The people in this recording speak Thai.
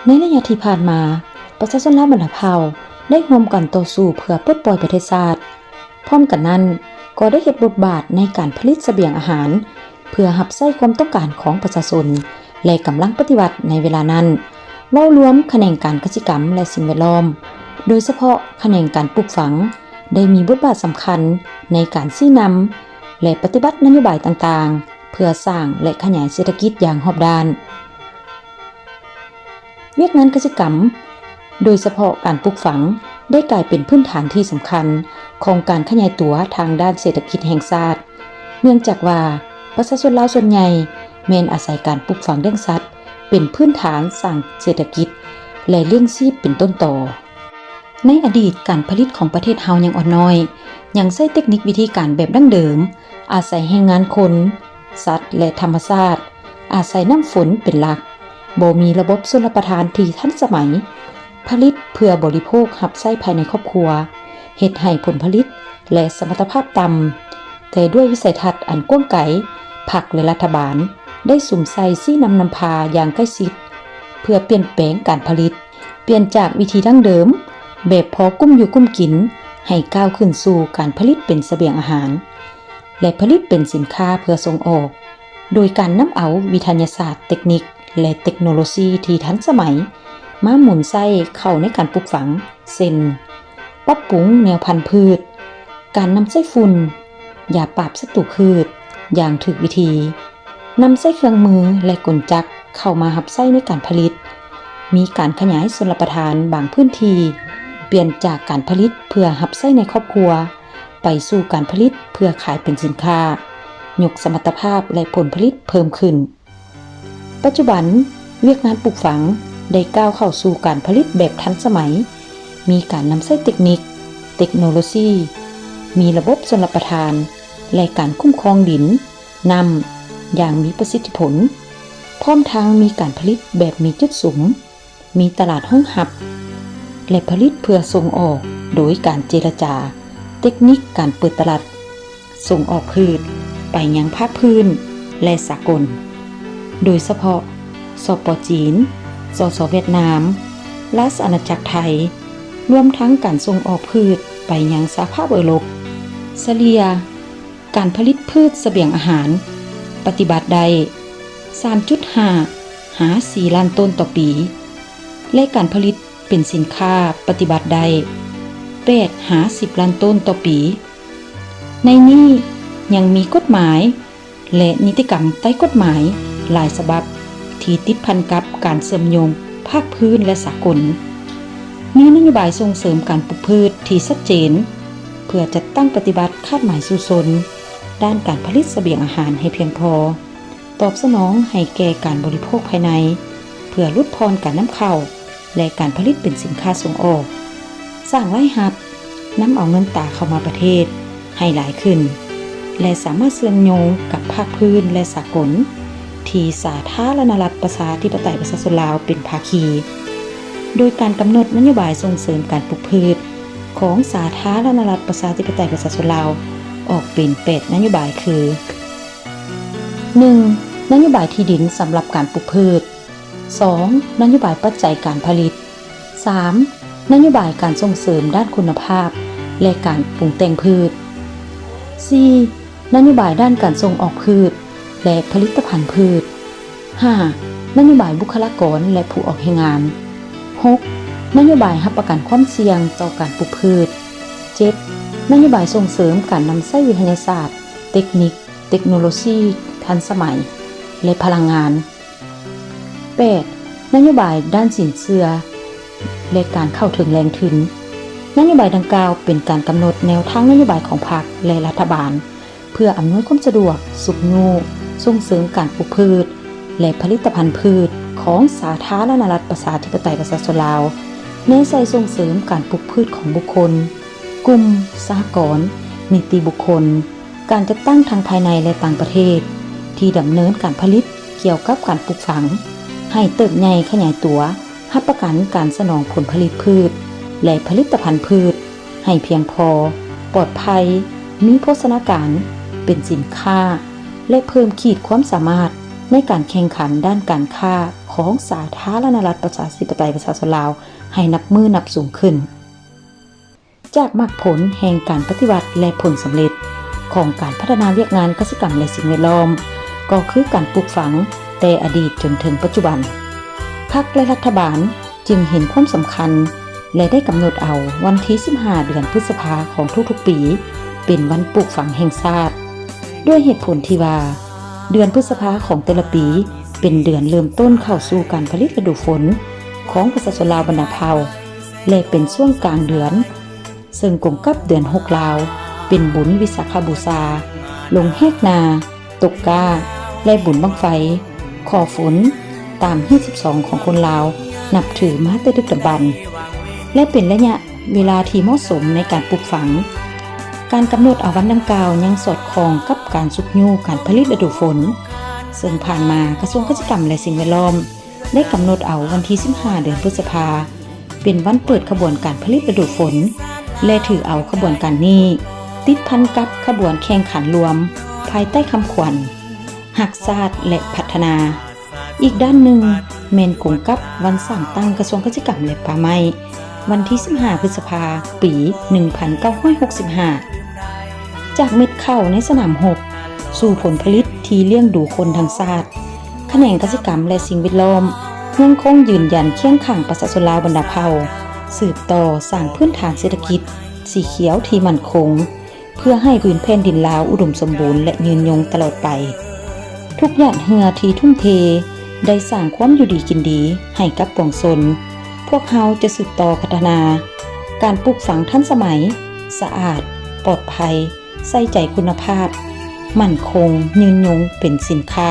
ในระยะที่ผ่านมาประชาชนลาวบรรดาเผ่าได้ร่วมกันต่อสู้เพื่อปลดปล่อยประเทศชาติพร้อมกันนั้นก็ได้เฮ็ดบทบาทในการผลิตเสบียงอาหารเพื่อรับใช้ความต้องการของประชาชนและกำลังปฏิวัติในเวลานั้นเว้ารวมแขนงการกสิกรรมและสิ่งแวดล้อมโดยเฉพาะแขนงการปลูกฝังได้มีบทบาทสำคัญในการชี้นำและปฏิบัตินโยบายต่างๆเพื่อสร้างและขยายเศรษฐกิจอย่างรอบด้านเวียกงานกสิกรรมโดยเฉพาะการปลูกฝังได้กลายเป็นพื้นฐานที่สำคัญของการขยายตัวทางด้านเศรษฐกิจแห่งชาติเนื่องจากว่าประชาชนลาวส่วนใหญ่แม้นอาศัยการปลูกฝังเลี้ยงสัตว์เป็นพื้นฐานสร้างเศรษฐกิจและเลี้ยงชีพเป็นต้นต่อในอดีตการผลิตของประเทศเฮายังอ่อนน้อยยังใช้เทคนิควิธีการแบบดั้งเดิมอาศัยแรงงานคนสัตว์และธรรมชาติอาศัยน้ำฝนเป็นหลักบ่มีระบบชลประทานที่ทันสมัยผลิตเพื่อบริโภครับใช้ภายในครอบครัวเฮ็ดให้ผลผลิตและสมรรถภาพต่ำแต่ด้วยวิสัยทัศน์อันกว้างไกลพรรคและรัฐบาลได้สุ่มใส่ซี่นำพาอย่างใกล้ชิดเพื่อเปลี่ยนแปลงการผลิตเปลี่ยนจากวิธีดั้งเดิมแบบพอกุ้มอยู่กุ้มกินให้ก้าวขึ้นสู่การผลิตเป็นเสบียงอาหารและผลิตเป็นสินค้าเพื่อส่งออกโดยการนำเอาวิทยาศาสตร์เทคนิคและเทคโนโลยีที่ทันสมัยมาหมุนใส่เข้าในการปลูกฝังเช่นปรับปรุงแนวพันธุ์พืชการนำใช้ฝุ่นยาปราบศัตรูพืชอย่างถูกวิธีนำใช้เครื่องมือและกลจักรเข้ามารับใช้ในการผลิตมีการขยายชลประทานบางพื้นที่เปลี่ยนจากการผลิตเพื่อรับใช้ในครอบครัวไปสู่การผลิตเพื่อขายเป็นสินค้ายกสมรรถภาพและผลผลิตเพิ่มขึ้นปัจจุบันเวียกงานปลูกฝังได้ก้าวเข้าสู่การผลิตแบบทันสมัยมีการนำใช้เทคนิคเทคโนโลยีมีระบบชลประทานและการคุ้มครองดินน้ำอย่างมีประสิทธิผลพร้อมทั้งมีการผลิตแบบมีจุดสุมมีตลาดห้องหับและผลิตเพื่อส่งออกโดยการเจรจาเทคนิคการเปิดตลาดส่งออกพืชไปยังภาคพื้นและสากลโดยเฉพาะสป.จีนสส.เวียดนามราชอาณาจักรไทยรวมทั้งการส่งออกพืชไปยังสหภาพยุโรปเฉลี่ยการผลิตพืชเสบียงอาหารปฏิบัติได้ 3.5 หา 4 ล้านต้นต่อปีและการผลิตเป็นสินค้าปฏิบัติได้ 8 หา 10 ล้านต้นต่อปีในนี้ยังมีกฎหมายและนิติกรรมใต้กฎหมายหลายฉบับที่ติดพันกับการเชื่อมโยงภาคพื้นและสากลมีนโยบายส่งเสริมการปลูกพืชที่ชัดเจนเพื่อจัดตั้งปฏิบัติคาดหมายสู่ชนด้านการผลิตเสบียงอาหารให้เพียงพอตอบสนองให้แก่การบริโภคภายในเพื่อลดพรการนำเข้าและการผลิตเป็นสินค้าส่งออกสร้างรายรับนำเอาเงินตราเข้ามาประเทศให้หลายขึ้นและสามารถเชื่อมโยงกับภาคพื้นและสากลที่สาธารณรัฐประชาธิปไตยประชาชนลาวเป็นภาคีโดยการกำหนดนโยบายส่งเสริมการปลูกพืชของสาธารณรัฐประชาธิปไตยประชาชนลาวออกเป็น8นโยบายคือ 1. นโยบายที่ดินสำหรับการปลูกพืช 2. นโยบายปัจจัยการผลิต 3. นโยบายการส่งเสริมด้านคุณภาพและการปรุงแต่งพืช 4. นโยบายด้านการส่งออกพืชและผลิตภัณฑ์พืช 5. นโยบายบุคลากรและผู้ออกแรงงาน 6. นโยบายรับประกันความเสี่ยงต่อการปลูกพืช 7. นโยบายส่งเสริมการนำใช้วิทยาศาสตร์เทคนิคเทคโนโลยีทันสมัยและพลังงาน 8. นโยบายด้านสินเชื่อและการเข้าถึงแหล่งทุนนโยบายดังกล่าวเป็นการกำหนดแนวทางนโยบายของพรรคและรัฐบาลเพื่ออำนวยความสะดวกสุขนูส่งเสริมการปลูกพืชและผลิตภัณฑ์พืชของสาธารณรัฐประชาธิปไตยประชาชนลาวเน้นใส่ส่งเสริมการปลูกพืชของบุคคลกลุ่มสหกรณ์นิติบุคคลการจัดตั้งทางภายในและต่างประเทศที่ดำเนินการผลิตเกี่ยวกับการปลูกฝังให้เติบใหญ่ขยายตัวรับประกันการสนองผลผลิตพืชและผลิตภัณฑ์พืชให้เพียงพอปลอดภัยมีโภชนาการเป็นสินค้าและเพิ่มขีดความสามารถในการแข่งขันด้านการค้าข ของสาธารณรัฐประชาธิปไตยประชาชนลาวให้นับมือนับสูงขึ้นจากมรรคผลแห่งการปฏิวัติและผลสำเร็จของการพัฒนาเวียกงานกสิกรรมและสิ่งแวดล้อมก็คือการปลูกฝังแต่อดีตจนถึงปัจจุบันพรรคและรัฐบาลจึงเห็นความสำคัญและได้กำหนดเอาวันที่15เดือนพฤษภาของทุกๆปีเป็นวันปลูกฝังแห่งชาติด้วยเหตุผลที่ว่าเดือนพฤษภาของแต่ละปีเป็นเดือนเริ่มต้นเข้าสู่การผลิตฤดูฝนของประชาชนลาวบรรดาเผ่าและเป็นช่วงกลางเดือนซึ่งกงกับเดือน6ลาวเป็นบุญวิสาขบูชาลงแหกนาตกกาและบุญบั้งไฟขอฝนตามฮีต12ของคนลาวนับถือมาแต่ดึกดำบรรพ์และเป็นระยะเวลาที่เหมาะสมในการปลูกฝังการกำหนดเอาวันดังกล่าวยังสอดคล้องกับการสุกยูการผลิตฤดูฝนซึ่งผ่านมากระทรวงกิจกรรมและสิ่งแวดล้อมได้กำหนดเอาวันที่15เดือนพฤษภาเป็นวันเปิดขบวนการผลิตฤดูฝนและถือเอาขบวนการนี้ติดพันกับขบวนแข่งขันรวมภายใต้คำขวัญหักชาติและพัฒนาอีกด้านหนึ่งแม่นกงกับวันสร้างตั้งกระทรวงกิจกรรมและป่าไม้วันที่15พฤษภาคมปี1965จากเม็ดข้าวในสนามรบสู่ผลผลิตที่เลี้ยงดูคนทั้งชาติแขนงกสิกรรมและสิ่งแวดล้อมยังคงยืนยันเคียงข้างประชาชนลาวบรรดาเผ่าสืบต่อสร้างพื้นฐานเศรษฐกิจสีเขียวที่มั่นคงเพื่อให้พื้นแผ่นดินลาวอุดมสมบูรณ์และยืนยงตลอดไปทุกหยาดเหงื่อที่ทุ่มเทได้สร้างความอยู่ดีกินดีให้กับปวงชนพวกเขาจะสืบต่อพัฒนาการปลูกฝังทันสมัยสะอาดปลอดภัยใส่ใจคุณภาพมั่นคงยืนยงเป็นสินค้า